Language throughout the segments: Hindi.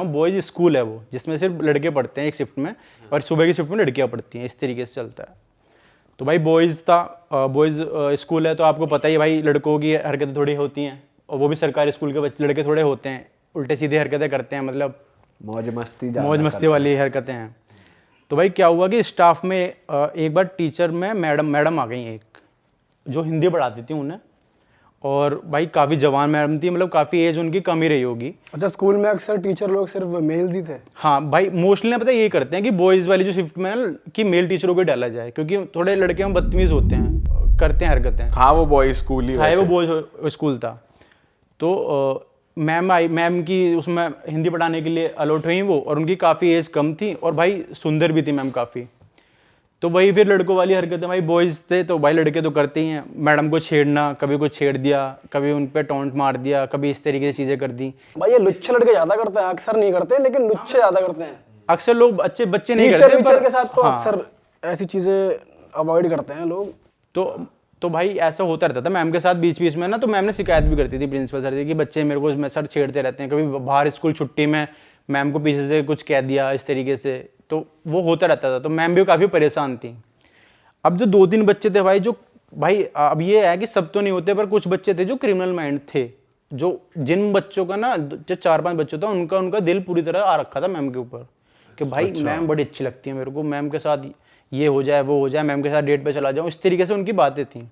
रहा हूँ, बॉयज़ स्कूल है वो, जिसमें सिर्फ लड़के पढ़ते हैं एक शिफ्ट में, और सुबह की शिफ्ट में लड़कियाँ पढ़ती हैं, इस तरीके से चलता है। तो भाई बॉयज़ स्कूल है, तो आपको पता ही है भाई लड़कों की हरकतें थोड़ी होती हैं, और वो भी सरकारी स्कूल के बच्चे लड़के थोड़े होते हैं, उल्टे सीधे हरकतें करते हैं, मतलब मौज मस्ती वाली हरकतें हैं। तो भाई क्या हुआ कि स्टाफ में एक बार टीचर में मैडम आ गई, एक जो हिंदी पढ़ाती थी उन्हें, और भाई काफ़ी जवान मैडम थी, मतलब काफ़ी एज उनकी कम ही रही होगी। अच्छा, स्कूल में अक्सर टीचर लोग सिर्फ मेल्स ही थे? हाँ भाई, मोस्टली ना पता यही करते हैं कि बॉयज़ वाली जो शिफ्ट में है ना, कि मेल टीचरों को डाला जाए, क्योंकि थोड़े लड़के हम बदतमीज़ होते हैं, करते हैं हरकतें। हाँ, वो बॉयज स्कूल ही वो बॉयज़ स्कूल था। तो मैम की उसमें हिंदी पढ़ाने के लिए अलॉट हुई वो, और उनकी काफ़ी एज कम थी, और भाई सुंदर भी थी मैम काफ़ी। तो वही फिर लड़कों वाली हरकतें, भाई बॉयज़ थे तो भाई लड़के तो करते ही हैं, मैडम को छेड़ना, कभी कुछ छेड़ दिया, कभी उन पे टॉन्ट मार दिया, कभी इस तरीके से चीज़ें कर दी। भाई ये लुच्चे लड़के ज़्यादा करते हैं, अक्सर नहीं करते लेकिन लुच्चे ज़्यादा करते हैं। अक्सर लोग अच्छे बच्चे नहीं करते, टीचर के साथ तो अक्सर ऐसी चीज़ें अवॉइड करते हैं लोग। तो भाई ऐसा होता रहता था मैम के साथ बीच में ना, तो मैम ने शिकायत भी करती थी प्रिंसिपल सर से कि बच्चे मेरे को सर छेड़ते रहते हैं, कभी बाहर स्कूल छुट्टी में मैम को पीछे से कुछ कह दिया इस तरीके से, तो वो होता रहता था। तो मैम भी काफ़ी परेशान थी। अब जो 2-3 बच्चे थे भाई, जो भाई अब ये है कि सब तो नहीं होते, पर कुछ बच्चे थे जो क्रिमिनल माइंड थे, जो जिन बच्चों का ना, जो 4-5 बच्चों था, उनका दिल पूरी तरह आ रखा था मैम के ऊपर, कि भाई मैम बड़ी अच्छी लगती है मेरे को, मैम के साथ ये हो जाए वो हो जाए, मैम के साथ डेट पे चला जाऊँ, इस तरीके से उनकी बातें थी।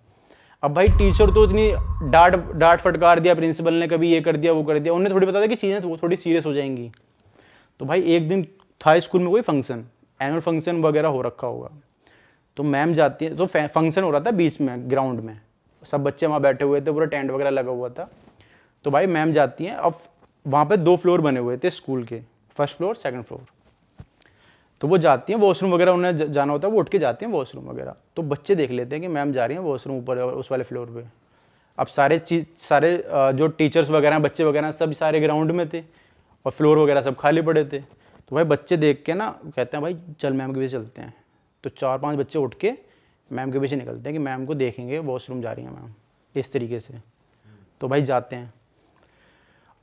अब भाई टीचर तो इतनी डांट फटकार दिया प्रिंसिपल ने, कभी ये कर दिया वो कर दिया, उन्हें थोड़ी पता था कि चीज़ें थोड़ी सीरियस हो जाएंगी। तो भाई एक दिन था स्कूल में कोई फंक्शन, एनुअल फंक्शन वगैरह हो रखा होगा, तो मैम जाती है, तो फंक्शन हो रहा था बीच में ग्राउंड में, सब बच्चे वहाँ बैठे हुए थे, पूरा टेंट वगैरह लगा हुआ था। तो भाई मैम जाती हैं, अब वहाँ पे 2 फ्लोर बने हुए थे स्कूल के, फर्स्ट फ्लोर सेकंड फ्लोर। तो वो जाती हैं वॉशरूम वगैरह, उन्हें जाना होता है, वो उठ के जाती हैं वॉशरूम वगैरह। तो बच्चे देख लेते हैं कि मैम जा रही हैं वॉशरूम ऊपर उस वाले फ्लोर पे। अब सारे जो टीचर्स वगैरह बच्चे वगैरह सब सारे ग्राउंड में थे, और फ्लोर वगैरह सब खाली पड़े थे। तो भाई बच्चे देख के ना कहते हैं भाई चल मैम के पीछे चलते हैं। तो 4-5 बच्चे उठ के मैम के पीछे निकलते हैं कि मैम को देखेंगे वॉशरूम जा रही हैं मैम, इस तरीके से। तो भाई जाते हैं।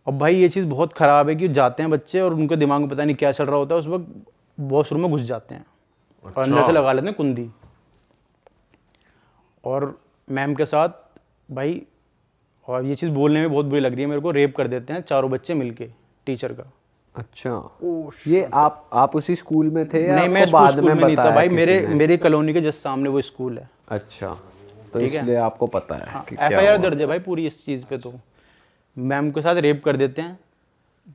अब भाई ये चीज़ बहुत ख़राब है कि जाते हैं बच्चे और उनके दिमाग में पता नहीं क्या चल रहा होता है, उस वक्त वॉशरूम में घुस जाते हैं और अंदर से लगा लेते हैं कुंडी, और मैम के साथ भाई, और ये चीज़ बोलने में बहुत बुरी लग रही है मेरे को, रेप कर देते हैं 4 बच्चे मिलके टीचर का। अच्छा, ये आप उसी स्कूल में थे या नहीं, मैं बाद में नहीं था भाई, मेरे कॉलोनी के जस्ट सामने वो स्कूल है। अच्छा, तो इसलिए आपको पता है। हाँ, FIR दर्ज है भाई पूरी इस चीज़ पे। तो मैम के साथ रेप कर देते हैं,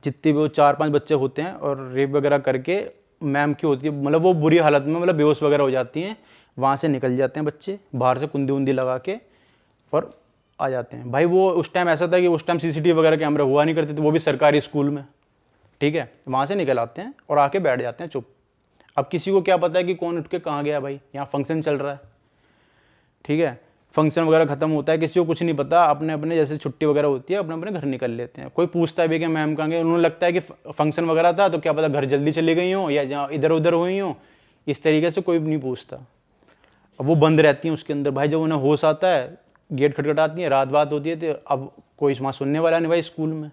जितने भी वो 4-5 बच्चे होते हैं, और रेप वगैरह करके मैम की होती है, मतलब वो बुरी हालत में, मतलब बेहोश वगैरह हो जाती हैं, वहाँ से निकल जाते हैं बच्चे बाहर से कुंडी उंदी लगा के, और आ जाते हैं। भाई वो उस टाइम ऐसा था कि उस टाइम CCTV वगैरह कैमरा हुआ नहीं करते थे, वो भी सरकारी स्कूल में, ठीक है। वहाँ से निकल आते हैं और आके बैठ जाते हैं चुप। अब किसी को क्या पता है कि कौन उठ के कहाँ गया, भाई यहाँ फंक्शन चल रहा है, ठीक है, फंक्शन वगैरह खत्म होता है, किसी को कुछ नहीं पता, अपने अपने जैसे छुट्टी वगैरह होती है अपने अपने घर निकल लेते हैं। कोई पूछता है भी कि मैम कहाँ गए, उन्होंने लगता है कि फंक्शन वगैरह था तो क्या पता घर जल्दी चली गई हो या जहाँ इधर उधर हुई हो, इस तरीके से कोई नहीं पूछता। अब वो बंद रहती हैं उसके अंदर। भाई जब उन्हें होश आता है, गेट खटखटाती है, रात होती है, तो अब कोई वहाँ सुनने वाला नहीं भाई स्कूल में।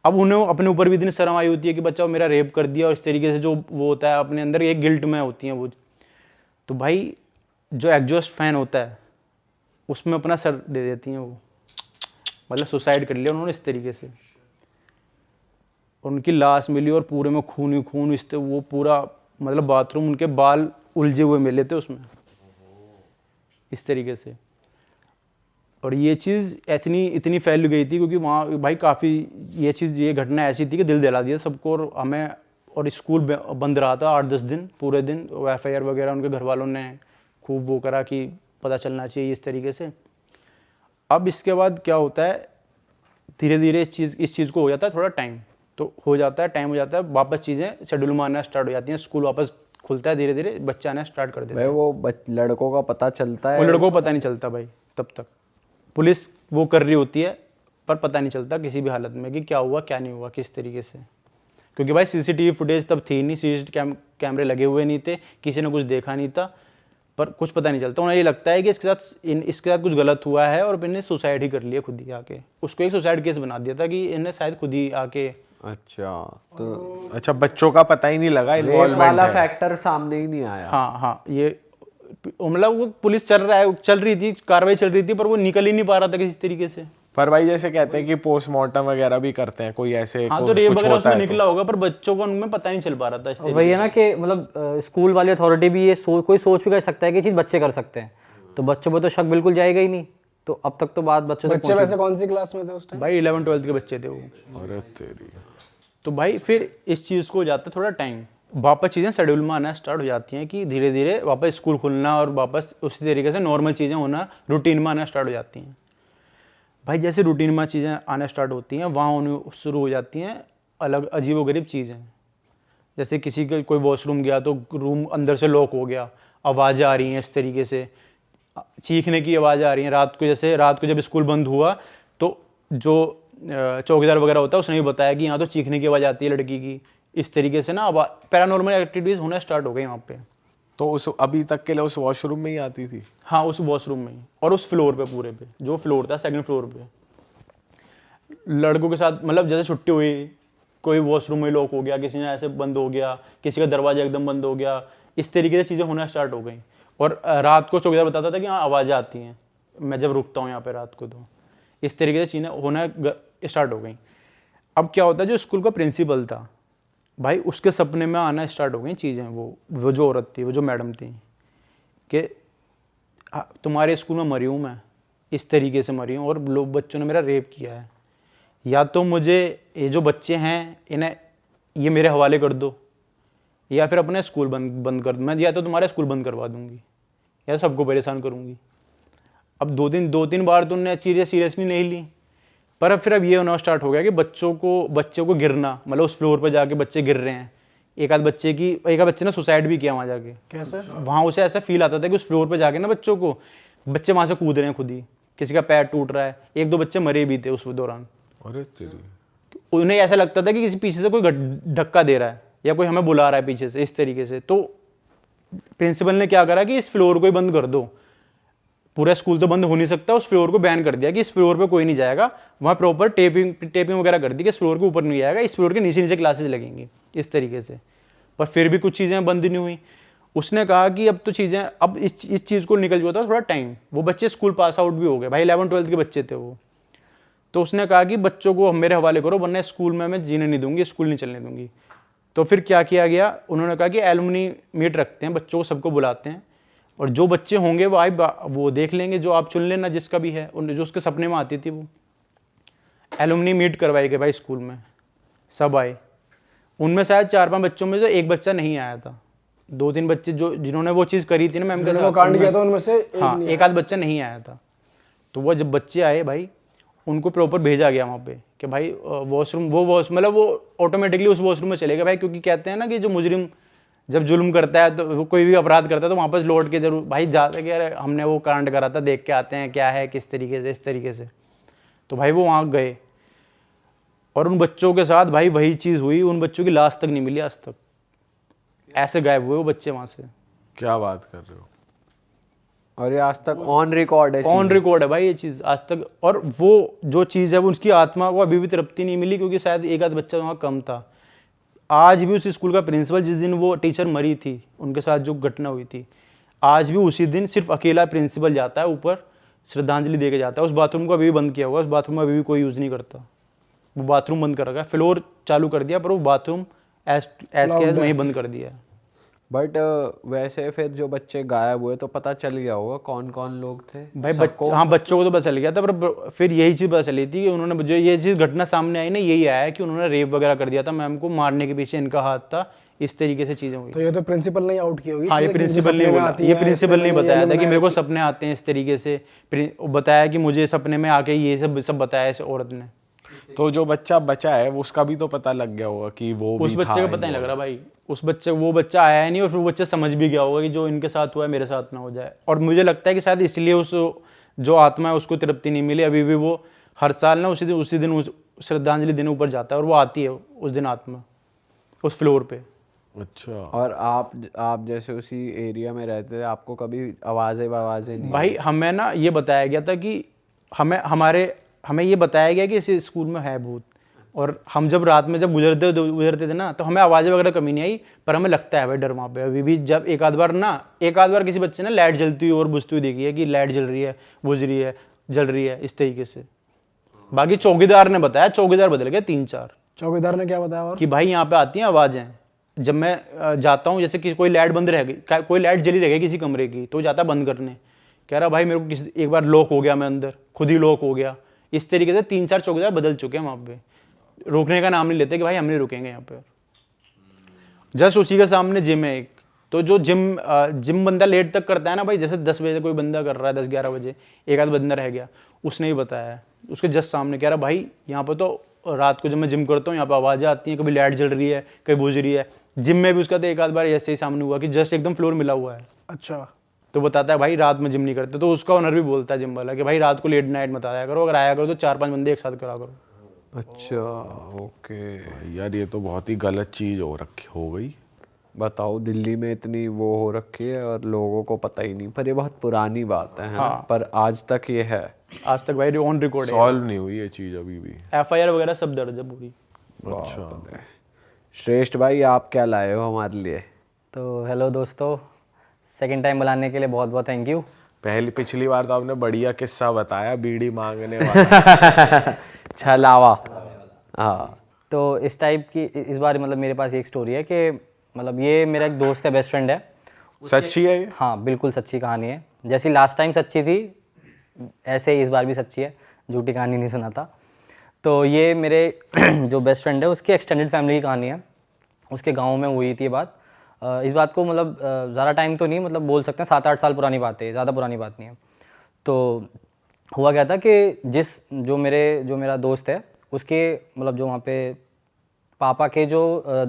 अब उन्हें अपने ऊपर भी इतनी शर्म आई होती है कि बच्चा मेरा रेप कर दिया, और इस तरीके से जो वो होता है अपने अंदर एक गिल्ट में होती हैं वो। तो भाई जो एग्जॉस्ट फैन होता है उसमें अपना सर दे देती हैं वो, मतलब सुसाइड कर लिया उन्होंने इस तरीके से। और उनकी लाश मिली और पूरे में खून ही खून, इस वो पूरा मतलब बाथरूम, उनके बाल उलझे हुए मिले थे उसमें, इस तरीके से। और ये चीज़ इतनी फैल गई थी क्योंकि वहाँ भाई काफ़ी ये घटना ऐसी थी कि दिल दहला दिया सबको। और हमें, और स्कूल बंद रहा था 8-10 दिन, पूरे दिन FIR वगैरह उनके घर वालों ने खूब वो करा कि पता चलना चाहिए इस तरीके से। अब इसके बाद क्या होता है, धीरे धीरे इस चीज़ को हो जाता है थोड़ा टाइम, तो हो जाता है वापस चीज़ें शेड्यूल में आना स्टार्ट हो जाती हैं, स्कूल वापस खुलता है, धीरे धीरे बच्चे आना स्टार्ट कर देते हैं। वो लड़कों का पता चलता है? वो लड़कों को पता नहीं चलता भाई, तब तक पुलिस वो कर रही होती है, पर पता नहीं चलता किसी भी हालत में कि क्या हुआ क्या नहीं हुआ किस तरीके से, क्योंकि भाई CCTV फुटेज तब थी नहीं, CCTV कैमरे लगे हुए नहीं थे, किसी ने कुछ देखा नहीं था, पर कुछ पता नहीं चलता। उन्हें ये लगता है कि इसके साथ कुछ गलत हुआ है और इन्हें सुसाइड ही कर लिया खुद ही आके। उसको एक सुसाइड केस बना दिया था कि इन्हें शायद खुद ही आके अच्छा, तो अच्छा, बच्चों का पता ही नहीं लगा, रेप इन्वॉल्वमेंट वाला है। फैक्टर सामने ही नहीं आया। हाँ हाँ, ये मतलब वो पुलिस चल रही थी, कार्रवाई चल रही थी, पर वो निकल ही नहीं पा रहा था किसी तरीके से। पर भाई जैसे कहते हैं कि पोस्टमार्टम वगैरह भी करते हैं, कोई ऐसे हाँ, तो रेप कुछ वगैरह होता उसमें है निकला होगा, पर बच्चों को उनमें पता ही नहीं चल पा रहा था इस और वही है ना कि मतलब स्कूल वाली अथॉरिटी भी ये कोई सोच भी कर सकता है कि ये चीज़ बच्चे कर सकते हैं, तो बच्चों पे तो शक बिल्कुल जाएगा ही नहीं। तो अब तक तो बात बच्चों तक बच्चे वैसे कौन सी क्लास में थे उस टाइम? भाई 11th-12th के बच्चे थे वो। अरे तेरी। तो भाई फिर इस चीज़ को हो जाता है थोड़ा टाइम, वापस चीज़ें शेड्यूल में आना स्टार्ट हो जाती हैं कि धीरे धीरे वापस स्कूल खुलना और वापस उसी तरीके से नॉर्मल चीज़ें होना, रूटीन में आना स्टार्ट हो जाती हैं। भाई जैसे रूटीन में चीज़ें आना स्टार्ट होती हैं, वहाँ उन्हें शुरू हो जाती हैं अलग अजीबोगरीब चीज़ें। जैसे किसी का कोई वॉशरूम गया तो रूम अंदर से लॉक हो गया, आवाज़ें आ रही हैं इस तरीके से, चीखने की आवाज़ें आ रही हैं रात को। जैसे रात को जब स्कूल बंद हुआ तो जो चौकीदार वगैरह होता है उसने भी बताया कि यहाँ तो चीखने की आवाज़ आती है लड़की की। इस तरीके से ना पैरानॉर्मल एक्टिविटीज़ होना स्टार्ट हो गई वहाँ पे। तो उस अभी तक के लिए उस वॉशरूम में ही आती थी? हाँ, उस वॉशरूम में ही और उस फ्लोर पे, पूरे पे जो फ्लोर था, सेकंड फ्लोर पे लड़कों के साथ। मतलब जैसे छुट्टी हुई, कोई वॉशरूम में लॉक हो गया, किसी ने ऐसे बंद हो गया, किसी का दरवाजा एकदम बंद हो गया, इस तरीके से चीज़ें होना स्टार्ट हो गई। और रात को चौकीदार बताता था कि हाँ आवाज़ें आती हैं मैं जब रुकता हूँ यहाँ पे रात को, तो इस तरीके से चीज़ें होना स्टार्ट हो गई। अब क्या होता है, जो स्कूल का प्रिंसिपल था भाई, उसके सपने में आना स्टार्ट हो गई चीज़ें। वो जो औरत थी, वो जो मैडम थी, कि तुम्हारे स्कूल में मरी हूँ मैं, इस तरीके से मरी हूँ और लोग बच्चों ने मेरा रेप किया है, या तो मुझे ये जो बच्चे हैं इन्हें ये मेरे हवाले कर दो, या फिर अपने स्कूल बंद कर दो, मैं या तो तुम्हारा स्कूल बंद करवा दूंगी या सबको परेशान करूंगी। अब दो तीन बार तो उन्होंने चीज़ें सीरियसली नहीं ली, पर अब फिर अब ये होना स्टार्ट हो गया कि बच्चों को गिरना, मतलब उस फ्लोर पर जाके बच्चे गिर रहे हैं। एक आध बच्चे ने सुसाइड भी किया वहाँ जाके। कैसे? वहाँ उसे ऐसा फील आता था कि उस फ्लोर पर जाके ना बच्चे वहाँ से कूद रहे हैं खुद ही, किसी का पैर टूट रहा है, 1-2 बच्चे मरे भी थे उस दौरान। अरे तेरी। उन्हें ऐसा लगता था कि किसी पीछे से कोई धक्का दे रहा है या कोई हमें बुला रहा है पीछे से, इस तरीके से। तो प्रिंसिपल ने क्या करा कि इस फ्लोर को ही बंद कर दो, पूरा स्कूल तो बंद हो नहीं सकता, उस फ्लोर को बैन कर दिया कि इस फ्लोर पे कोई नहीं जाएगा। वहाँ प्रॉपर टेपिंग वगैरह कर दी कि इस फ्लोर के ऊपर नहीं आएगा, इस फ्लोर के नीचे नीचे क्लासेस लगेंगी, इस तरीके से। पर फिर भी कुछ चीज़ें बंद नहीं हुई। उसने कहा कि अब तो चीज़ें, अब इस चीज़ को निकल जाता थोड़ा टाइम। वो बच्चे स्कूल पास आउट भी हो गए भाई, 11th-12th के बच्चे थे वो। तो उसने कहा कि बच्चों को मेरे हवाले करो, वरना स्कूल में मैं जीने नहीं दूंगी, स्कूल नहीं चलने दूंगी। तो फिर क्या किया गया, उन्होंने कहा कि एलुमनी मीट रखते हैं, बच्चों को सबको बुलाते हैं, और जो बच्चे होंगे वो देख लेंगे, जो आप चुन लेना जिसका भी है, जो उसके सपने में आती थी वो। एलुमनी मीट करवाई गई भाई स्कूल में, सब आए। उनमें शायद 4-5 बच्चों में से एक बच्चा नहीं आया था। 2-3 बच्चे जिन्होंने वो चीज़ करी थी ना मैम के साथ, कांड किया था उनमें से हाँ, एक आध बच्चा नहीं आया था। तो वो जब बच्चे आए भाई, उनको प्रॉपर भेजा गया वहाँ पे कि भाई वॉशरूम, मतलब वो ऑटोमेटिकली उस वॉशरूम में चले गए भाई, क्योंकि कहते हैं ना कि जो मुजरिम जब जुल्म करता है, तो कोई भी अपराध करता है, तो वापस लौट के जरूर भाई जाते कि अरे हमने वो कांड करा था, देख के आते हैं क्या है, किस तरीके से, इस तरीके से। तो भाई वो वहाँ गए और उन बच्चों के साथ भाई वही चीज़ हुई। उन बच्चों की लाश तक नहीं मिली आज तक, ऐसे गायब हुए वो बच्चे वहाँ से। क्या बात कर रहे हो? और ये आज तक ऑन रिकॉर्ड है, ऑन रिकॉर्ड है भाई ये चीज़ आज तक। और वो जो चीज़ है वो उसकी आत्मा को अभी भी तृप्ति नहीं मिली, क्योंकि शायद एक आध बच्चा वहाँ कम था। आज भी उस स्कूल का प्रिंसिपल, जिस दिन वो टीचर मरी थी, उनके साथ जो घटना हुई थी, आज भी उसी दिन सिर्फ अकेला प्रिंसिपल जाता है ऊपर, श्रद्धांजलि दे के जाता है। उस बाथरूम को अभी भी बंद किया हुआ है, उस बाथरूम में अभी भी कोई यूज़ नहीं करता। वो बाथरूम बंद कर रखा है, फ्लोर चालू कर दिया, पर वो बाथरूम एज के एज वहीं बंद कर दिया है। बट वैसे फिर जो बच्चे गायब हुए तो पता चल गया होगा कौन कौन लोग थे भाई हाँ, बच्चों को तो पता चल गया था, पर फिर यही चीज़ पता चली थी कि उन्होंने, जो ये चीज़ घटना सामने आई ना, यही आया कि उन्होंने रेप वगैरह कर दिया था मैम को, मारने के पीछे इनका हाथ था, इस तरीके से चीज़ें हुई। तो ये तो प्रिंसिपल ने आउट की होगी। हाँ, ये प्रिंसिपल नहीं बोला, ये प्रिंसिपल नहीं बताया था कि मेरे को सपने आते हैं इस तरीके से। बताया कि मुझे सपने में आके ये सब बताया इस औरत ने। तो जो बच्चा बचा है वो उसका भी तो पता लग गया होगा कि वो उस भी बच्चे था का पता नहीं लग रहा भाई, वो बच्चा आया ही नहीं, और फिर वो बच्चा समझ भी गया होगा कि जो इनके साथ हुआ है मेरे साथ ना हो जाए। और मुझे लगता है कि शायद इसलिए उस जो आत्मा है उसको तृप्ति नहीं मिली। अभी भी वो हर साल ना उसी दिन श्रद्धांजलि देने ऊपर जाता है, और वो आती है उस दिन आत्मा उस फ्लोर पे। अच्छा। और आप जैसे उसी एरिया में रहते थे, आपको कभी आवाज़ें नहीं? भाई हमें ना ये बताया गया था कि हमें ये बताया गया कि इस स्कूल में है भूत, और हम जब रात में जब गुजरते थे ना, तो हमें आवाज़ें वगैरह कमी नहीं आई, पर हमें लगता है भाई डर वहाँ पे अभी भी। जब एक आध बार किसी बच्चे ने लाइट जलती हुई और बुझती हुई देखी है कि लाइट जल रही है, बुझ रही है, जल रही है, इस तरीके से। बाकी चौकीदार ने बताया, चौकीदार बदल गए 3-4। चौकीदार ने क्या बताया और? कि भाई यहाँ पे आती हैं आवाज़ें। जब मैं जाता हूँ, जैसे कि कोई लाइट बंद रह गई, कोई लाइट जली रह गई किसी कमरे की, तो जाता बंद करने, कह रहा भाई मेरे को एक बार लॉक हो गया, मैं अंदर खुद ही लॉक हो गया। इस तरीके से 3-4 चौकीदार बदल चुके हैं वहाँ पे। रोकने का नाम नहीं लेते कि भाई हम नहीं रुकेंगे यहाँ पे। जस्ट उसी के सामने जिम है एक, तो जो जिम बंदा लेट तक करता है ना भाई, जैसे 10 बजे कोई बंदा कर रहा है, 10-11 बजे एक आध बंदा रह गया, उसने ही बताया है उसके जस्ट सामने, कह रहा भाई यहाँ पर तो रात को जब मैं जिम करता हूँ यहाँ पर आवाज़ें आती हैं, कभी लाइट जल रही है, कभी बुझ रही है। जिम में भी उसका तो एक आध बार ऐसे ही सामने हुआ कि जस्ट एकदम फ्लोर मिला हुआ है। अच्छा। तो बताता है भाई रात में जिम नहीं करते, तो उसका ओनर भी बोलता है जिम वाला कि भाई रात को लेट नाइट मत आया करो, अगर आया करो तो 4-5 बंदे एक साथ करा करो। अच्छा, ओके। यार ये तो बहुत ही गलत चीज़ हो गई। बताओ, दिल्ली में इतनी वो हो रखी है और लोगों को पता ही नहीं। पर ये बहुत पुरानी बात है ना? पर आज तक ये है, आज तक भाई ऑन रिकॉर्ड है, सॉल्व नहीं हुई ये चीज़ अभी भी। FIR वगैरह सब दर्ज है पूरी। अच्छा, श्रेष्ठ भाई आप क्या लाए हो हमारे लिए? तो हेलो दोस्तों, सेकंड टाइम बुलाने के लिए बहुत बहुत थैंक यू। पिछली बार तो आपने बढ़िया किस्सा बताया, बीड़ी मांगने वाला। छलावा। हाँ, तो इस टाइप की इस बार मतलब मेरे पास एक स्टोरी है कि मतलब ये मेरा एक दोस्त है, बेस्ट फ्रेंड है। सच्ची है ये? हाँ बिल्कुल सच्ची कहानी है। जैसी लास्ट टाइम सच्ची थी ऐसे ही इस बार भी सच्ची है, झूठी कहानी नहीं सुनाता। तो ये मेरे जो बेस्ट फ्रेंड है उसकी एक्सटेंडेड फैमिली की कहानी है। उसके गांव में हुई थी ये बात। इस बात को मतलब ज़्यादा टाइम तो नहीं, मतलब बोल सकते हैं 7-8 साल पुरानी बात है, ज़्यादा पुरानी बात नहीं है। तो हुआ क्या था कि जो मेरा दोस्त है उसके मतलब जो वहाँ पे पापा के जो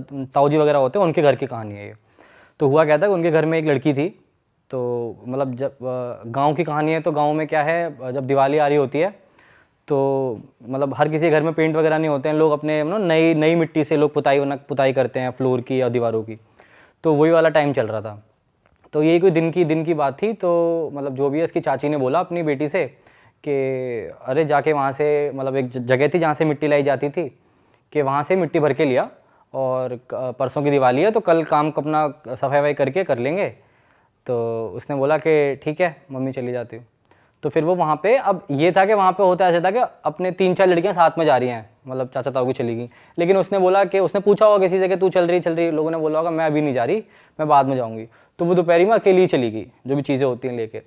ताऊजी वगैरह होते हैं उनके घर की कहानी है ये। तो हुआ क्या था कि उनके घर में एक लड़की थी। तो मतलब जब गांव की कहानी है, तो गांव में क्या है, जब दिवाली आ रही होती है तो मतलब हर किसी घर में पेंट वगैरह नहीं होते हैं, लोग अपने नई मिट्टी से लोग पुताई करते हैं फ्लोर की या दीवारों की। तो वही वाला टाइम चल रहा था। तो यही कोई दिन की बात थी। तो मतलब जो भी है, इसकी चाची ने बोला अपनी बेटी से कि अरे जाके वहाँ से, मतलब एक जगह थी जहाँ से मिट्टी लाई जाती थी, कि वहाँ से मिट्टी भर के लिया और परसों की दिवाली है तो कल काम अपना सफाई वफाई करके कर लेंगे। तो उसने बोला कि ठीक है मम्मी चली जाती हूँ। तो फिर वो वहाँ पे, अब ये था कि वहाँ पे होता ऐसा था कि अपने 3-4 लड़कियाँ साथ में जा रही हैं, मतलब चाचा ताऊ की चली गई। लेकिन उसने बोला कि उसने पूछा होगा किसी से कि तू चल रही, लोगों ने बोला होगा मैं अभी नहीं जा रही, मैं बाद में जाऊँगी। तो वो दोपहरी में अकेली ही चली गई, जो भी चीज़ें होती हैं लेके।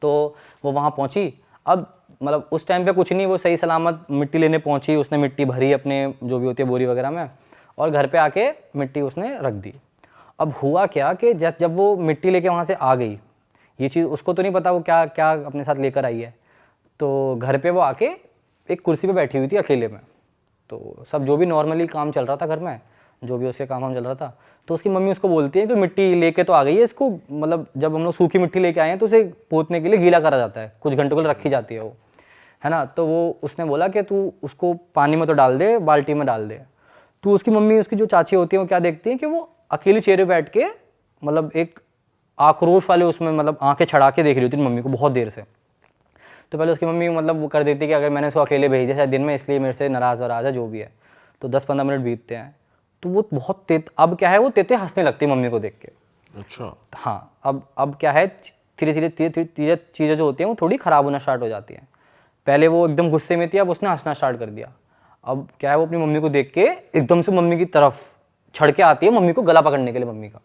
तो वो वहाँ पहुँची। अब मतलब उस टाइम पे कुछ नहीं, वो सही सलामत मिट्टी लेने पहुँची, उसने मिट्टी भरी अपने जो भी होती है बोरी वगैरह में, और घर पे आके मिट्टी उसने रख दी। अब हुआ क्या कि जब वो मिट्टी लेके वहाँ से आ गई, ये चीज़ उसको तो नहीं पता वो क्या क्या अपने साथ लेकर आई है। तो घर पे वो आके एक कुर्सी पे बैठी हुई थी अकेले में। तो सब जो भी नॉर्मली काम चल रहा था घर में, जो भी उसके काम चल रहा था, तो उसकी मम्मी उसको बोलती है तो मिट्टी लेके तो आ गई है, इसको मतलब जब हम लोग सूखी मिट्टी लेके आए हैं तो उसे पोतने के लिए गीला करा जाता है, कुछ घंटों के लिए रखी जाती है वो, है ना। तो वो उसने बोला कि तू उसको पानी में तो डाल दे, बाल्टी में डाल दे। तो उसकी मम्मी, उसकी जो चाची होती है, वो क्या देखती है कि वो अकेली चेयर पे बैठ के मतलब एक आक्रोश वाले उसमें मतलब आंखें छड़ा के देख रही होती है मम्मी को बहुत देर से। तो पहले उसकी मम्मी मतलब वो कर देती कि अगर मैंने इसको अकेले भेज दिया शायद दिन में, इसलिए मेरे से नाराज़ वराज है जो भी है। तो 10-15 मिनट बीतते हैं तो वो बहुत अब क्या है, वो तेते हंसने लगती है मम्मी को देख के। अच्छा। हाँ, अब क्या है, धीरे धीरे चीज़ें जो होती हैं वो थोड़ी ख़राब होना स्टार्ट हो जाती हैं। पहले वो एकदम गुस्से में थी, अब उसने हंसना स्टार्ट कर दिया। अब क्या है, वो अपनी मम्मी को देख के एकदम से मम्मी की तरफ छड़ के आती है, मम्मी को गला पकड़ने के लिए मम्मी का।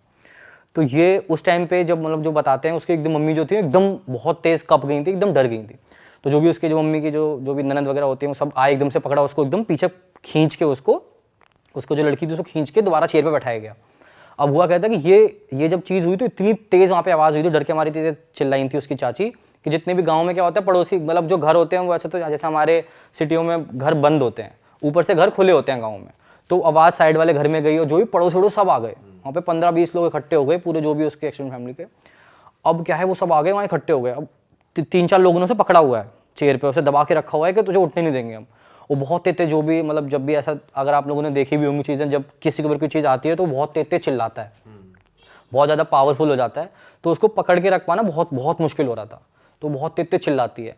तो ये उस टाइम पे जब मतलब जो बताते हैं, उसकी एकदम मम्मी जो थी एकदम बहुत तेज़ कप गई थी, एकदम डर गई थी। तो जो भी उसके जो मम्मी की जो भी ननद वगैरह होती हैं वो सब आए, एकदम से पकड़ा उसको, एकदम पीछे खींच के उसको जो लड़की थी उसको खींच के दोबारा चेयर पे बैठाया गया। अब हुआ कहता है कि ये जब चीज़ हुई तो इतनी तेज़ वहाँ पे आवाज़ हुई थी, डर के हमारी तेज़ चिल्लाई थी उसकी चाची कि जितने भी गाँव में क्या होता है, पड़ोसी मतलब जो घर होते हैं वो ऐसे, तो जैसे हमारे सिटियों में घर बंद होते हैं, ऊपर से घर खुले होते हैं गाँव में, तो आवाज़ साइड वाले घर में गई और जो भी पड़ोस सब आ गए वहाँ पे 15-20 लोग इकट्ठे हो गए पूरे, जो भी उसके एक्सटेंडेड फैमिली के। अब क्या है, वो सब आ गए वहाँ इकट्ठे हो गए। अब 3-4 लोगों ने उसे पकड़ा हुआ है चेयर पे, उसे दबा के रखा हुआ है कि तुझे उठने नहीं देंगे हम। वो बहुत तेज जो भी मतलब जब भी ऐसा, अगर आप लोगों ने देखी भी होंगी चीज़ें, जब किसी के ऊपर कोई चीज़ आती है तो बहुत तेज चिल्लाता है, बहुत ज़्यादा पावरफुल हो जाता है। तो उसको पकड़ के रख पाना बहुत बहुत मुश्किल हो रहा था, तो बहुत तेज चिल्लाती है।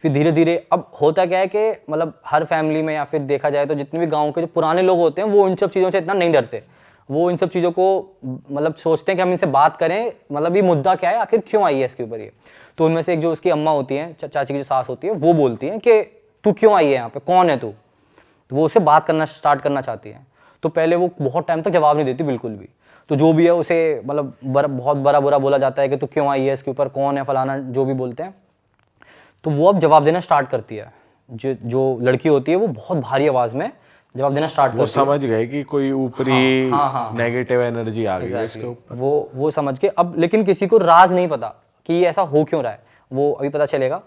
फिर धीरे धीरे अब होता क्या है कि मतलब हर फैमिली में या फिर देखा जाए तो जितने भी गांव के जो पुराने लोग होते हैं वो इन सब चीज़ों से इतना नहीं डरते। वो इन सब चीज़ों को मतलब सोचते हैं कि हम इनसे बात करें, मतलब ये मुद्दा क्या है, आखिर क्यों आई है इसके ऊपर ये। तो उनमें से एक जो उसकी अम्मा होती हैं, चाची की जो सास होती है, वो बोलती हैं कि तू क्यों आई है यहाँ पे, कौन है तू। तो वो उससे बात करना स्टार्ट करना चाहती है। तो पहले वो बहुत टाइम तक जवाब नहीं देती बिल्कुल भी। तो जो भी है उसे मतलब बहुत बड़ा बुरा बोला जाता है कि तू क्यों आई है इसके ऊपर, कौन है फलाना, जो भी बोलते हैं। तो वो अब जवाब देना स्टार्ट करती है। जो लड़की होती है वो बहुत भारी आवाज़ में जवाब देना स्टार्ट करती है। वो समझ गए कि कोई ऊपरी नेगेटिव एनर्जी आ गई है इसके ऊपर। वो समझ के अब, लेकिन किसी को राज नहीं पता कि ये ऐसा हो क्यों रहा है, वो अभी पता चलेगा।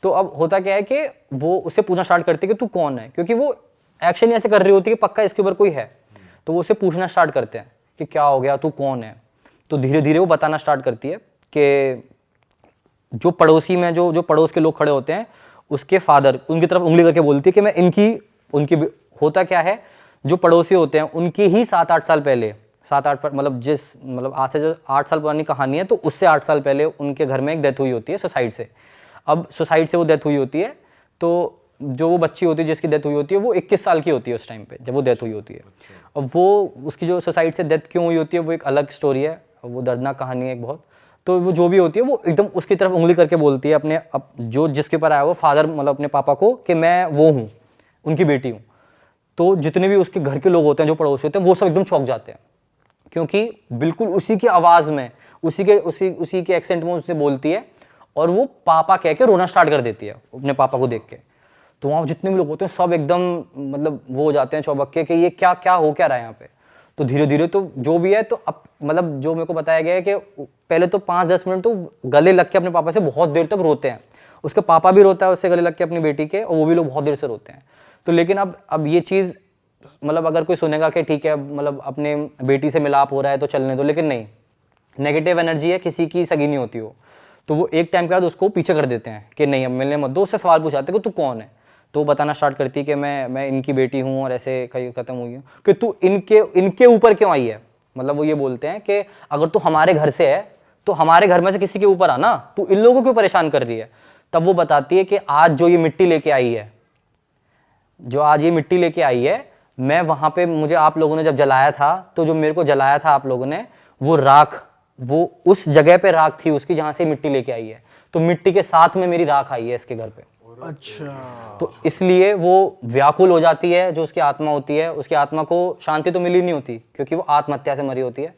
तो अब होता क्या है कि वो उससे पूछना स्टार्ट करती है कि तू कौन है, क्योंकि वो एक्शन ऐसे कर रही होती है कि पक्का इसके ऊपर कोई है। तो वो उससे पूछना स्टार्ट करते हैं कि क्या हो गया, तू कौन है। तो धीरे धीरे वो बताना स्टार्ट करती है कि जो पड़ोसी में जो पड़ोस के लोग खड़े होते हैं, उसके फादर उनकी तरफ उंगली करके बोलती है कि मैं उनकी होता क्या है, जो पड़ोसी होते हैं उनके ही 7-8 साल पहले, 7-8 मतलब आज से जो 8 साल पुरानी कहानी है, तो उससे 8 साल पहले उनके घर में एक डेथ हुई होती है सुसाइड से। अब सुसाइड से वो डेथ हुई होती है, तो जो वो बच्ची होती है जिसकी डेथ हुई होती है वो 21 साल की होती है उस टाइम पे जब वो डेथ हुई होती है। और वो उसकी जो सुसाइड से डेथ क्यों हुई होती है वो एक अलग स्टोरी है, वो दर्दनाक कहानी है एक बहुत। तो वो जो भी होती है वो एकदम उसकी तरफ उंगली करके बोलती है अपने जो जिसके ऊपर आया वो फादर, मतलब अपने पापा को, कि मैं वो हूँ, उनकी बेटी हूँ। तो जितने भी उसके घर के लोग होते हैं, जो पड़ोसी होते हैं, वो सब एकदम चौंक जाते हैं, क्योंकि बिल्कुल उसी की आवाज़ में, उसी के एक्सेंट में उससे बोलती है, और वो पापा कह के रोना स्टार्ट कर देती है अपने पापा को देख के। तो वहाँ जितने भी लोग होते हैं सब एकदम मतलब वो हो जाते हैं चौबक्के कि ये क्या क्या हो क्या रहा है यहाँ पे। तो धीरे धीरे तो जो भी है, तो अब मतलब जो मेरे को बताया गया है कि पहले तो 5-10 मिनट तो गले लग के अपने पापा से बहुत देर तक रोते हैं। उसके पापा भी रोता है उससे गले लग के अपनी बेटी के, और वो भी लोग बहुत देर से रोते हैं। तो लेकिन अब ये चीज़ मतलब अगर कोई सुनेगा कि ठीक है मतलब अपने बेटी से मिलाप हो रहा है तो चलने दो, लेकिन नहीं, नेगेटिव एनर्जी है, किसी की सगी नहीं होती हो। तो वो एक टाइम के बाद उसको पीछे कर देते हैं कि नहीं अब मिलने मत दो। उससे सवाल पूछाते हैं कि तू कौन है। तो वो बताना स्टार्ट करती है कि मैं इनकी बेटी हूँ और ऐसे कहीं ख़त्म हुई हूँ। कि तू इनके ऊपर क्यों आई है, मतलब वो ये बोलते हैं कि अगर तू हमारे घर से है तो हमारे घर में से किसी के ऊपर आना, तू इन लोगों को क्यों परेशान कर रही है। तब वो बताती है कि आज जो ये मिट्टी लेके आई है, मैं वहाँ पे, मुझे आप लोगों ने जब जलाया था, तो जो मेरे को जलाया था आप लोगों ने, वो राख, वो उस जगह पे राख थी उसकी जहाँ से मिट्टी लेके आई है। तो मिट्टी के साथ में मेरी राख आई है इसके घर पे। अच्छा। तो इसलिए वो व्याकुल हो जाती है, जो उसकी आत्मा होती है, उसकी आत्मा को शांति तो मिली नहीं होती क्योंकि वो आत्महत्या से मरी होती है।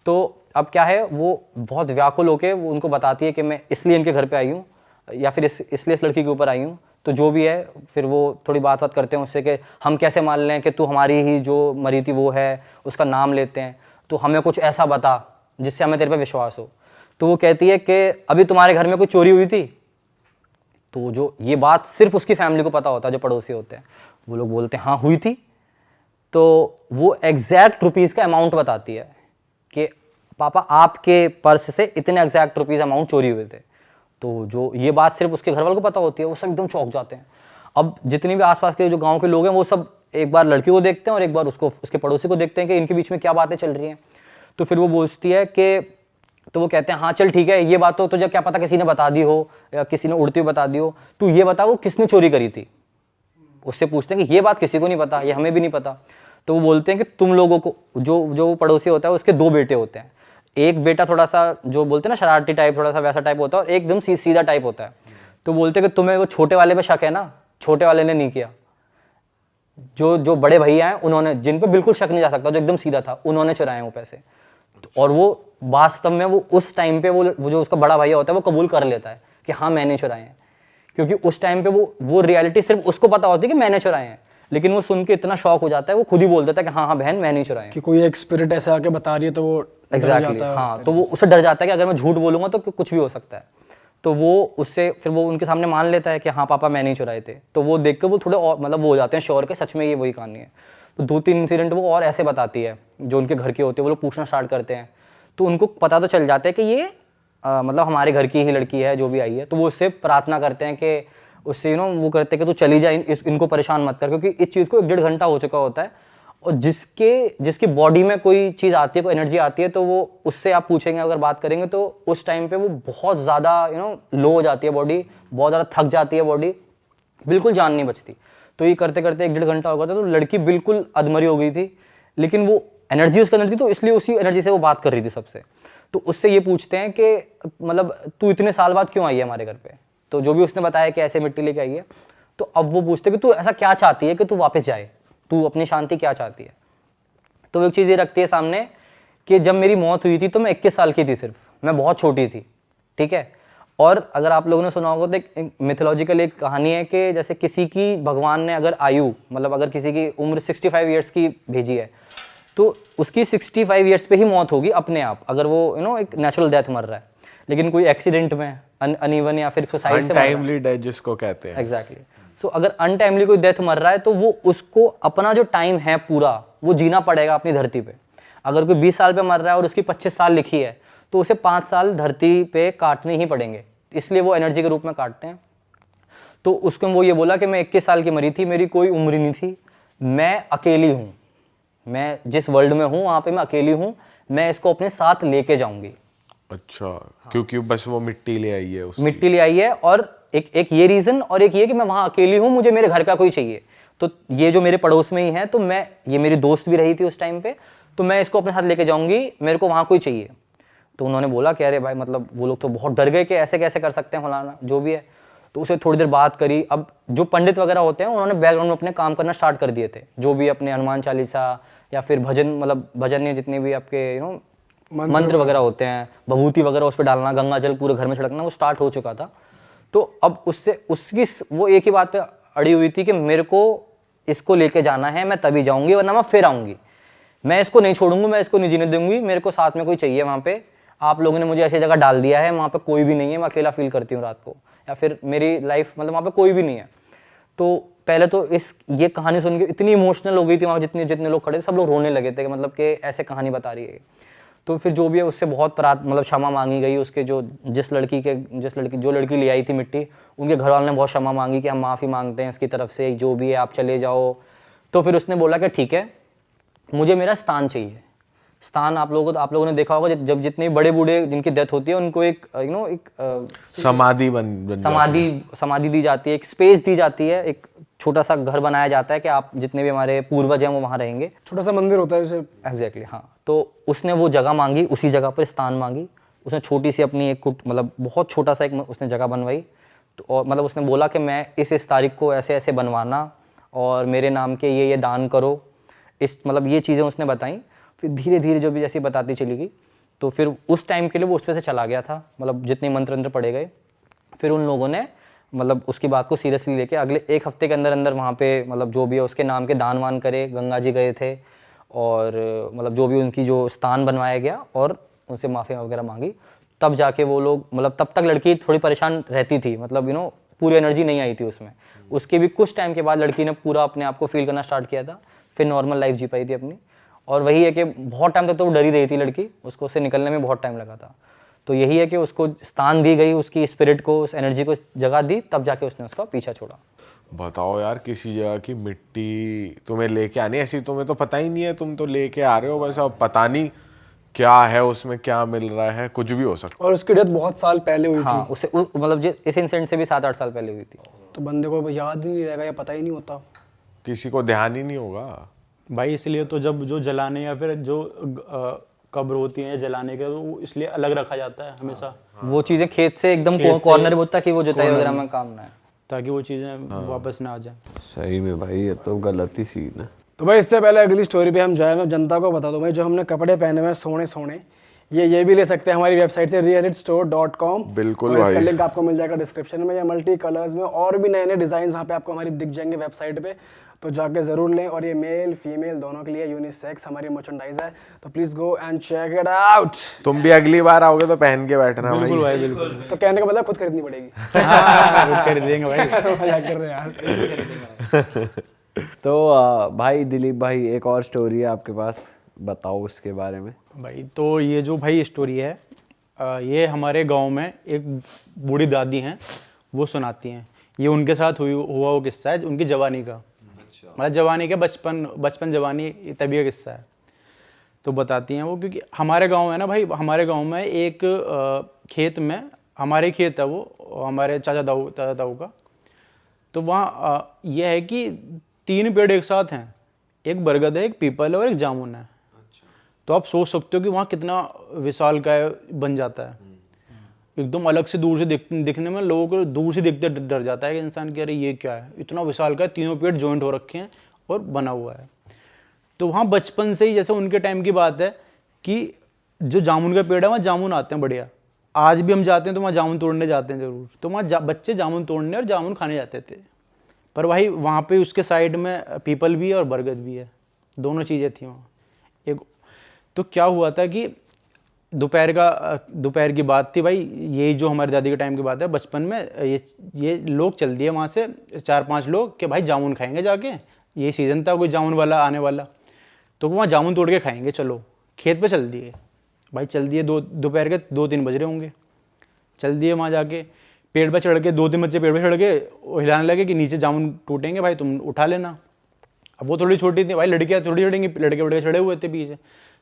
तो अब क्या है, वो बहुत व्याकुल होकर वो उनको बताती है कि मैं इसलिए इनके घर पे आई हूँ, या फिर इसलिए इस लड़की के ऊपर आई हूँ। तो जो भी है, फिर वो थोड़ी बात करते हैं उससे कि हम कैसे मान लें कि तू हमारी ही जो मरी थी वो है, उसका नाम लेते हैं, तो हमें कुछ ऐसा बता जिससे हमें तेरे पे विश्वास हो। तो वो कहती है कि अभी तुम्हारे घर में कोई चोरी हुई थी। तो जो ये बात सिर्फ उसकी फैमिली को पता होता है, जो पड़ोसी होते हैं, वो लोग बोलते हैं हाँ हुई थी। तो वो एग्जैक्ट रुपीज़ का अमाउंट बताती है कि पापा आपके पर्स से इतने एग्जैक्ट रुपीज़ अमाउंट चोरी हुए थे। तो जो ये बात सिर्फ उसके घर वालों को पता होती है, वो सब एकदम चौंक जाते हैं। अब जितनी भी आसपास के जो गांव के लोग हैं वो सब एक बार लड़की को देखते हैं और एक बार उसके पड़ोसी को देखते हैं कि इनके बीच में क्या बातें चल रही हैं। तो फिर वो बोलती है कि, तो वो कहते हैं हाँ चल ठीक है, ये बात तो तुझे क्या पता किसी ने बता दी हो या किसी ने उड़ती हुई बता दी हो, तू ये बता वो किसने चोरी करी थी। उससे पूछते हैं कि ये बात किसी को नहीं पता, ये हमें भी नहीं पता। तो वो बोलते हैं कि तुम लोगों को, जो पड़ोसी होता है उसके 2 बेटे होते हैं। एक बेटा थोड़ा सा जो बोलते हैं ना शरारती टाइप, थोड़ा सा वैसा टाइप होता है, और एकदम सीधा टाइप होता है। तो बोलते हैं कि तुम्हें वो छोटे वाले पे शक है ना, छोटे वाले ने नहीं किया। जो बड़े भैया हैं उन्होंने, जिन पे बिल्कुल शक नहीं जा सकता, जो एकदम सीधा था, उन्होंने चुराए वो पैसे। और वो वास्तव में वो उस टाइम पे वो जो उसका बड़ा भैया होता है वो कबूल कर लेता है कि हाँ मैंने चुराए हैं, क्योंकि उस टाइम पे वो रियलिटी सिर्फ उसको पता होती है कि मैंने चुराए हैं। लेकिन वो सुन के इतना शौक हो जाता है, वो खुद ही बोल देता है कि हाँ बहन मैंने ही चुराए हैं। कि कोई एक स्पिरिट ऐसे आके बता रही है तो वो एग्जैक्टली हाँ, तो वो उससे डर जाता है कि अगर मैं झूठ बोलूँगा तो कुछ भी हो सकता है। तो वो उससे फिर वो उनके सामने मान लेता है कि हाँ पापा मैंने ही चुराए थे। तो वो देख कर वो थोड़े और मतलब वो हो जाते हैं श्योर के सच में ये वही कहानी है। तो 2-3 इंसिडेंट वो और ऐसे बताती है जो उनके घर के होते हैं, वो लोग पूछना स्टार्ट करते हैं। तो उनको पता तो चल जाता है कि ये मतलब हमारे घर की ही लड़की है जो भी आई है। तो वो उससे प्रार्थना करते हैं कि उससे वो करते हैं कि तू चली जा, इनको परेशान मत कर, क्योंकि इस चीज़ को 1-1.5 घंटा हो चुका होता है और जिसकी बॉडी में कोई चीज़ आती है, कोई एनर्जी आती है, तो वो उससे आप पूछेंगे, अगर बात करेंगे तो उस टाइम पे वो बहुत ज़्यादा लो हो जाती है बॉडी, बहुत ज़्यादा थक जाती है बॉडी, बिल्कुल जान नहीं बचती। तो ये करते करते 1-1.5 घंटा हो गया था, तो लड़की बिल्कुल अधमरी हो गई थी, लेकिन वो एनर्जी उसके अंदर थी, तो इसलिए उसी एनर्जी से वो बात कर रही थी सबसे। तो उससे ये पूछते हैं कि मतलब तू इतने साल बाद क्यों आई है हमारे घर पे? तो जो भी उसने बताया कि ऐसे मिट्टी लेके आई है, तो अब वो पूछते हैं कि तू ऐसा क्या चाहती है कि तू वापस जाए, तू अपनी शांति क्या चाहती है? तो वो एक चीज़ ये रखती है सामने कि जब मेरी मौत हुई थी तो मैं 21 साल की थी, सिर्फ मैं बहुत छोटी थी, ठीक है। और अगर आप लोगों ने सुना होगा तो एक मिथोलॉजिकल एक कहानी है कि जैसे किसी की भगवान ने अगर आयु, मतलब अगर किसी की उम्र 65 ईयर्स की भेजी है, तो उसकी 65 ईयर्स पे ही मौत होगी अपने आप, अगर वो एक नेचुरल डेथ मर रहा है। लेकिन कोई एक्सीडेंट में अनइवन या फिर सुसाइड से अनटाइमली डेथ जिसको कहते हैं। एग्जैक्टली। सो अगर अनटाइमली कोई डेथ मर रहा है तो वो उसको अपना जो टाइम है पूरा वो जीना पड़ेगा अपनी धरती पे। अगर कोई 20 साल पे मर रहा है और उसकी 25 साल लिखी है, तो उसे 5 साल धरती पे काटने ही पड़ेंगे, इसलिए वो एनर्जी के रूप में काटते हैं। तो उसको वो ये बोला कि मैं 21 साल की मरी थी, मेरी कोई उम्र नहीं थी, मैं अकेली हूँ, मैं जिस वर्ल्ड में हूँ वहाँ पे मैं अकेली हूँ, मैं इसको अपने साथ लेके जाऊँगी। अच्छा, क्योंकि बस वो मिट्टी ले आई है उसकी। मिट्टी ले आई है, और एक ये रीज़न, और एक ये कि मैं वहाँ अकेली हूँ, मुझे मेरे घर का कोई चाहिए। तो ये जो मेरे पड़ोस में ही है, तो ये मेरी दोस्त भी रही थी उस टाइम पे, तो मैं इसको अपने साथ लेके जाऊँगी, मेरे को वहाँ कोई चाहिए। तो उन्होंने बोला कि अरे भाई, मतलब वो लोग तो बहुत डर गए कि ऐसे कैसे कर सकते हैं फलाना जो भी है। तो उसे थोड़ी देर बात करी। अब जो पंडित वगैरह होते हैं उन्होंने बैकग्राउंड में अपने काम करना स्टार्ट कर दिए थे, जो भी अपने हनुमान चालीसा या फिर भजन, मतलब भजन ने जितने भी आपके मंत्र वगैरह होते हैं, भभूति वगैरह उस पर डालना, गंगा जल पूरे घर में छिड़कना, वो स्टार्ट हो चुका था। तो अब उसकी वो एक ही बात पे अड़ी हुई थी कि मेरे को इसको लेके जाना है, मैं तभी जाऊंगी वरना मैं फिर आऊंगी, मैं इसको नहीं छोड़ूंगी, मैं इसको नहीं जीने दूंगी, मेरे को साथ में कोई चाहिए वहाँ पे। आप लोगों ने मुझे ऐसी जगह डाल दिया है, वहाँ पे कोई भी नहीं है, मैं अकेला फील करती हूँ रात को, या फिर मेरी लाइफ मतलब वहाँ पे कोई भी नहीं है। तो पहले तो ये कहानी सुन के इतनी इमोशनल हो गई थी, वहाँ जितने लोग खड़े थे सब लोग रोने लगे थे कि मतलब कि ऐसे कहानी बता रही है। तो फिर जो भी है उससे बहुत मतलब क्षमा मांगी गई। उसके जो लड़की ले आई थी मिट्टी, उनके घर वालों ने बहुत क्षमा मांगी कि हम माफ़ी मांगते हैं इसकी तरफ से, जो भी है आप चले जाओ। तो फिर उसने बोला कि ठीक है, मुझे मेरा स्थान चाहिए। स्थान आप लोगों ने देखा होगा, जब जितने बड़े बूढ़े जिनकी डेथ होती है उनको एक समाधि दी जाती है, एक स्पेस दी जाती है, एक छोटा सा घर बनाया जाता है कि आप जितने भी हमारे पूर्वज हैं वो वहाँ रहेंगे। छोटा सा मंदिर होता है जैसे। एग्जैक्टली, हाँ। तो उसने वो जगह मांगी, उसी जगह पर स्थान मांगी। उसने छोटी सी अपनी एक मतलब बहुत छोटा सा एक उसने जगह बनवाई। तो और मतलब उसने बोला कि मैं इस तारीख को ऐसे ऐसे बनवाना, और मेरे नाम के ये दान करो, मतलब ये चीज़ें उसने बताई। फिर धीरे धीरे जो भी जैसे बताती चली गई, तो फिर उस टाइम के लिए वो उस पर से चला गया था, मतलब जितने मंत्र पढ़े गए। फिर उन लोगों ने मतलब उसकी बात को सीरियसली लेके अगले 1 हफ्ते के अंदर वहाँ पे मतलब जो भी है उसके नाम के दान वान करे। गंगा जी गए थे, और मतलब जो भी उनकी जो स्थान बनवाया गया, और उनसे माफ़ी वगैरह मांगी। तब जाके वो लोग, मतलब तब तक लड़की थोड़ी परेशान रहती थी, मतलब पूरी एनर्जी नहीं आई थी उसमें। उसके भी कुछ टाइम के बाद लड़की ने पूरा अपने आप को फील करना स्टार्ट किया था, फिर नॉर्मल लाइफ जी पाई थी अपनी। और वही है कि बहुत टाइम तक तो वो डरी रही थी लड़की, उसको उससे निकलने में बहुत टाइम लगा था। तो यही है कि उसको स्थान दी गई, उसकी स्पिरिट को, उस एनर्जी को जगह दी, तब जाके उसने उसका पीछा छोड़ा। बताओ यार, किसी जगह की मिट्टी तुम्हें लेके आनी, ऐसी तुम्हें तो पता ही नहीं है, तुम तो लेके आ रहे हो बस, अब पता नहीं क्या है उसमें, क्या मिल रहा है, कुछ भी हो सकता है। और उसकी डेथ बहुत साल पहले हुई हाँ, थी। उसे मतलब इस इंसिडेंट से भी 7-8 साल पहले हुई थी। तो बंदे को याद ही नहीं रहेगा या पता ही नहीं होता, किसी को ध्यान ही नहीं होगा भाई। इसलिए तो जब जो जलाने या फिर जो कब्र होती है जलाने के, तो इसलिए अलग रखा जाता है हमेशा। वो चीज़ें खेत से एकदम कॉर्नर में होता है कि वो जुताई वगैरह में काम ना है, ताकि वो चीज़ें वापस ना आ जाए। सही में भाई, ये तो गलत ही सीन है। तो भाई इससे पहले अगली स्टोरी पे हम जाए, मैं जनता को बता दूं भाई, जो हमने कपड़े पहने हुए सोने ये भी ले सकते हैं हमारी वेबसाइट से realitstore.com। बिल्कुल और इसका भाई, लिंक आपको मिल जाएगा डिस्क्रिप्शन में, या मल्टी कलर्स में और भी नए डिजाइन वहाँ पे आपको हमारी दिख जाएंगे वेबसाइट पे, तो जाके जरूर लें। और ये मेल फीमेल दोनों के लिए यूनिसेक्स हमारी मर्चेंडाइज है, तो please go and check it out. तुम भी अगली बार आओगे तो पहन के बैठना भाई। बिल्कुल भाई, बिल्कुल। तो कहने का मतलब खुद खरीदनी पड़ेगी। हाँ, कर देंगे भाई। मजाक कर रहे हैं यार। तो भाई दिलीप भाई, एक और स्टोरी है आपके पास, बताओ उसके बारे में। भाई तो ये जो भाई स्टोरी है, ये हमारे गांव में एक बूढ़ी दादी हैं, वो सुनाती हैं। ये उनके साथ हुआ वो किस्सा है उनकी जवानी का। मतलब जवानी क्या, बचपन बचपन जवानी तभी का किस्सा है। तो बताती हैं वो, क्योंकि हमारे गांव है ना भाई, हमारे गांव में एक खेत में, हमारे खेत है वो, हमारे चाचा ताऊ का, तो वहाँ यह है कि 3 पेड़ एक साथ हैं, एक बरगद है, एक पीपल है और एक जामुन है। तो आप सोच सकते हो कि वहाँ कितना विशालकाय बन जाता है। एकदम अलग से दूर से दिखने में लोगों को दूर से दिखते डर जाता है कि इंसान कि अरे ये क्या है, इतना विशालकाय, तीनों पेड़ जॉइंट हो रखे हैं और बना हुआ है। तो वहाँ बचपन से ही, जैसे उनके टाइम की बात है कि जो जामुन का पेड़ है वहाँ जामुन आते हैं बढ़िया। आज भी हम जाते हैं तो वहाँ जामुन तोड़ने जाते हैं ज़रूर। तो वहाँ बच्चे जामुन तोड़ने और जामुन खाने जाते थे। पर भाई वहाँ पे उसके साइड में पीपल भी है और बरगद भी है, दोनों चीज़ें थी वहाँ। एक तो क्या हुआ था कि दोपहर की बात थी भाई, यही जो हमारी दादी के टाइम की बात है, बचपन में ये लोग चल दिए वहाँ से 4-5 लोग कि भाई जामुन खाएंगे जाके, ये सीज़न था कोई जामुन वाला आने वाला, तो वहाँ जामुन तोड़ के खाएंगे, चलो खेत पे चल दिए भाई। चल दिए, दोपहर के 2-3 बज रहे होंगे, चल दिए वहाँ जाके पेड़ पे चढ़ के, 2-3 बच्चे पेड़ पे चढ़ के हिलाने लगे कि नीचे जामुन टूटेंगे भाई, तुम उठा लेना। अब वो थोड़ी छोटी थी भाई, लड़कियाँ थोड़ी चढ़ेंगी, लड़के चढ़े हुए थे पीछे,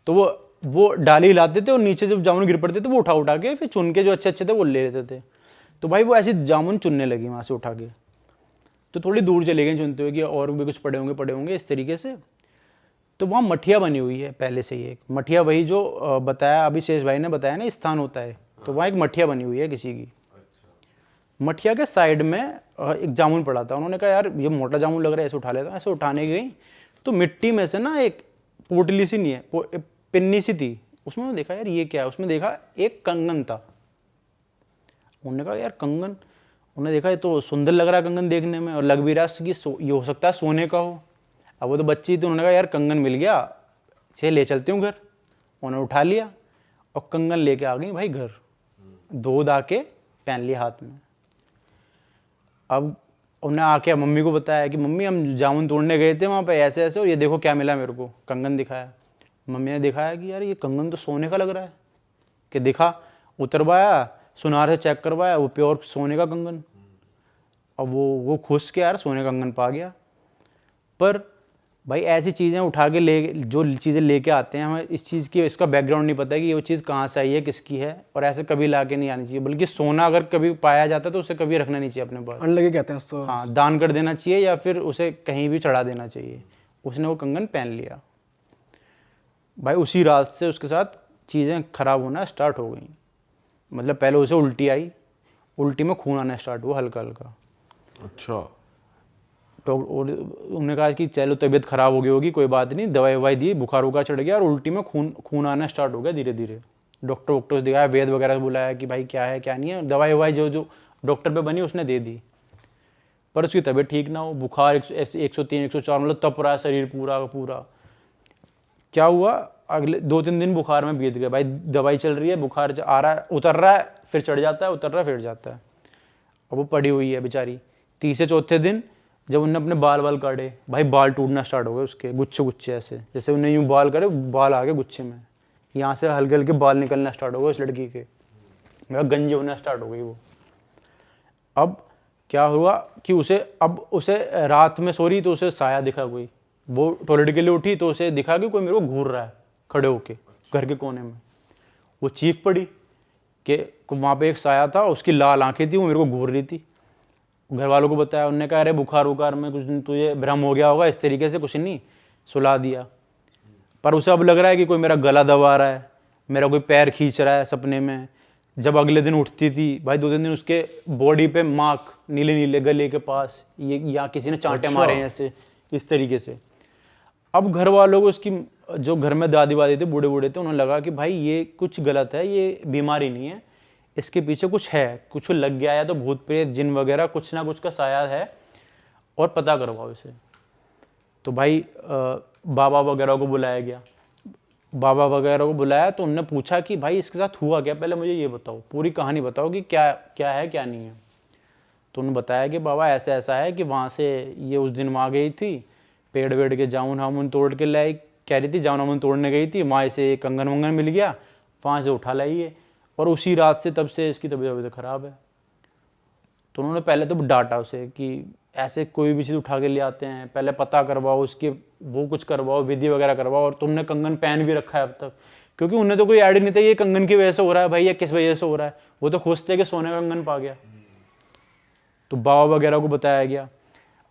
तो वो डाली हिलाते थे और नीचे जब जामुन गिर पड़ते थे वो उठा के फिर चुन के जो अच्छे थे वो ले लेते थे। तो भाई वो ऐसी जामुन चुनने लगी वहाँ से उठा के, तो थोड़ी दूर चले गए चुनते हुए कि और भी कुछ पड़े होंगे इस तरीके से। तो वहाँ मठिया बनी हुई है पहले से ही, एक मठिया, वही जो बताया अभी शेष भाई ने बताया ना स्थान होता है, तो वहाँ एक मठिया बनी हुई है किसी की। मठिया के साइड में एक जामुन पड़ा था। उन्होंने कहा यार ये मोटा जामुन लग रहा है, ऐसे उठा लेता हूँ। ऐसे उठाने गई तो मिट्टी में से ना एक पोटली सी नहीं है, पिन्नी सी थी, उसमें उन्होंने देखा यार ये क्या है। उसमें देखा एक कंगन था। उन्होंने कहा यार कंगन, उन्होंने देखा ये तो सुंदर लग रहा है कंगन देखने में, और लग भी रहा है कि ये हो सकता है सोने का हो। अब वो तो बच्ची थी, उन्होंने कहा यार कंगन मिल गया, इसे ले चलती हूँ घर। उन्होंने उठा लिया और कंगन लेके आ गई भाई घर, धो धा के पहन लिया हाथ में। अब उन्हें आके मम्मी को बताया कि मम्मी हम जामुन तोड़ने गए थे वहाँ पे ऐसे ऐसे, और ये देखो क्या मिला मेरे को, कंगन दिखाया। मम्मी ने दिखाया कि यार ये कंगन तो सोने का लग रहा है, कि दिखा, उतरवाया, सुनार से चेक करवाया, वो प्योर सोने का कंगन। अब वो खुश के यार सोने का कंगन पा गया। पर भाई ऐसी चीज़ें उठा के जो चीज़ें लेके आते हैं, हमें इस चीज़ की, इसका बैकग्राउंड नहीं पता है कि वो चीज़ कहाँ से आई है, किसकी है, और ऐसे कभी ला के नहीं आनी चाहिए। बल्कि सोना अगर कभी पाया जाता है तो उसे कभी रखना नहीं चाहिए अपने पास, अनलगी कहते हैं उसको। हाँ, दान कर देना चाहिए या फिर उसे कहीं भी चढ़ा देना चाहिए। उसने वो कंगन पहन लिया भाई। उसी रात से उसके साथ चीज़ें खराब होना स्टार्ट हो गई। मतलब पहले उसे उल्टी आई, उल्टी में खून आना स्टार्ट हुआ हल्का हल्का। अच्छा। तो उन्होंने कहा कि चलो तबीयत खराब हो गई होगी, कोई बात नहीं, दवाई ववाई दी, बुखार वुखार चढ़ गया और उल्टी में खून आना स्टार्ट हो गया धीरे धीरे। डॉक्टर से दिखाया, वैद्य वगैरह से बुलाया कि भाई क्या है क्या नहीं है। दवाई ववाई जो डॉक्टर पे बनी उसने दे दी, पर उसकी तबीयत ठीक ना हो, बुखार 103 104 मतलब तप रहा है शरीर पूरा का पूरा। क्या हुआ, अगले 2-3 दिन बुखार में बीत गए भाई। दवाई चल रही है, बुखार आ रहा है, उतर रहा है, फिर चढ़ जाता है, उतर रहा है, फिर जाता है। अब वो पड़ी हुई है बेचारी। तीसरे चौथे दिन जब उन्होंने अपने बाल काटे भाई, बाल टूटना स्टार्ट हो गए उसके, गुच्छे ऐसे, जैसे उन्हें यूँ बाल करे, बाल आ गए गुच्छे में, यहाँ से हल्के हल्के बाल निकलना स्टार्ट हो गए उस लड़की के, मेरा गंजे होना स्टार्ट हो गई वो। अब क्या हुआ कि उसे रात में सो रही तो उसे साया दिखा कोई, वो टॉयलेट के लिए उठी तो उसे दिखा कि कोई मेरे को घूर रहा है खड़े होके घर के कोने में। वो चीख पड़ी कि वहाँ पे एक साया था, उसकी लाल आंखें थी, वो मेरे को घूर रही थी। घर वालों को बताया, उन्होंने कहा अरे बुखार वुखार में कुछ तुझे भ्रम हो गया होगा, इस तरीके से कुछ नहीं, सुला दिया। पर उसे अब लग रहा है कि कोई मेरा गला दबा रहा है, मेरा कोई पैर खींच रहा है सपने में। जब अगले दिन उठती थी भाई, 2-3 दिन उसके बॉडी पे मार्क नीले नीले गले के पास, ये या किसी ने चांटे मारे हैं ऐसे इस तरीके से। अब घर वालों को, उसकी जो घर में दादी वादी थे, बूढ़े बूढ़े थे, उन्हें लगा कि भाई ये कुछ गलत है, ये बीमारी नहीं है, इसके पीछे कुछ है, कुछ लग गया है, तो भूत प्रेत जिन वगैरह कुछ ना कुछ का साया है, और पता करवाओ इसे। तो भाई बाबा वगैरह को बुलाया गया, बाबा वगैरह को बुलाया तो उनने पूछा कि भाई इसके साथ हुआ क्या, पहले मुझे ये बताओ, पूरी कहानी बताओ कि क्या क्या है क्या नहीं है। तो उन्होंने बताया कि बाबा ऐसा ऐसा है कि वहाँ से ये उस दिन वहाँ गई थी, पेड़ वेड़ के जामुन हामुन तोड़ के लाई, कह रही थी जामुन हामुन तोड़ने गई थी, वहाँ से कंगन वंगन मिल गया, वहाँ से उठा लाई है, और उसी रात से तब से इसकी तबीयत खराब है। तो उन्होंने पहले तो डांटा उसे कि ऐसे कोई भी चीज़ उठा के ले आते हैं, पहले पता करवाओ, उसके वो कुछ करवाओ, विधि वगैरह करवाओ, और तुमने कंगन पहन भी रखा है अब तक, क्योंकि उन्हें तो कोई आइडिया नहीं था ये कंगन की वजह से हो रहा है भाई या किस वजह से हो रहा है, वो तो खुश थे कि सोने का कंगन पा गया। तो बाबा वगैरह को बताया गया।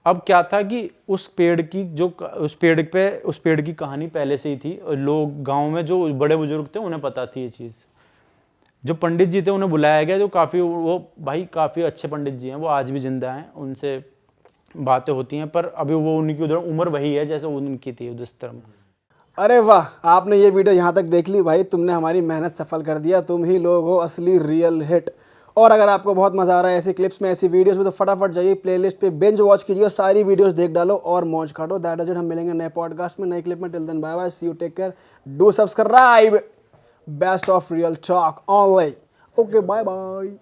अब क्या था कि उस पेड़ की कहानी पहले से ही थी, और लोग गांव में जो बड़े बुजुर्ग थे उन्हें पता थी ये चीज़। जो पंडित जी थे उन्हें बुलाया गया, जो काफ़ी अच्छे पंडित जी हैं, वो आज भी जिंदा हैं, उनसे बातें होती हैं, पर अभी वो उनकी उधर उम्र वही है जैसे उनकी थी उस तरह। अरे वाह, आपने ये वीडियो यहाँ तक देख ली भाई, तुमने हमारी मेहनत सफल कर दिया, तुम ही लोग हो असली रियल हिट। और अगर आपको बहुत मज़ा आ रहा है ऐसी क्लिप्स में, ऐसी वीडियोस में, तो फटाफट जाइए प्लेलिस्ट पे बिंज वॉच कीजिए, सारी वीडियोस देख डालो और मौज काटो। दैट इज इट, हम मिलेंगे नए पॉडकास्ट में, नई क्लिप में। Till then bye bye, see you, take care, do subscribe, best of Real Talk Online. Okay, bye bye.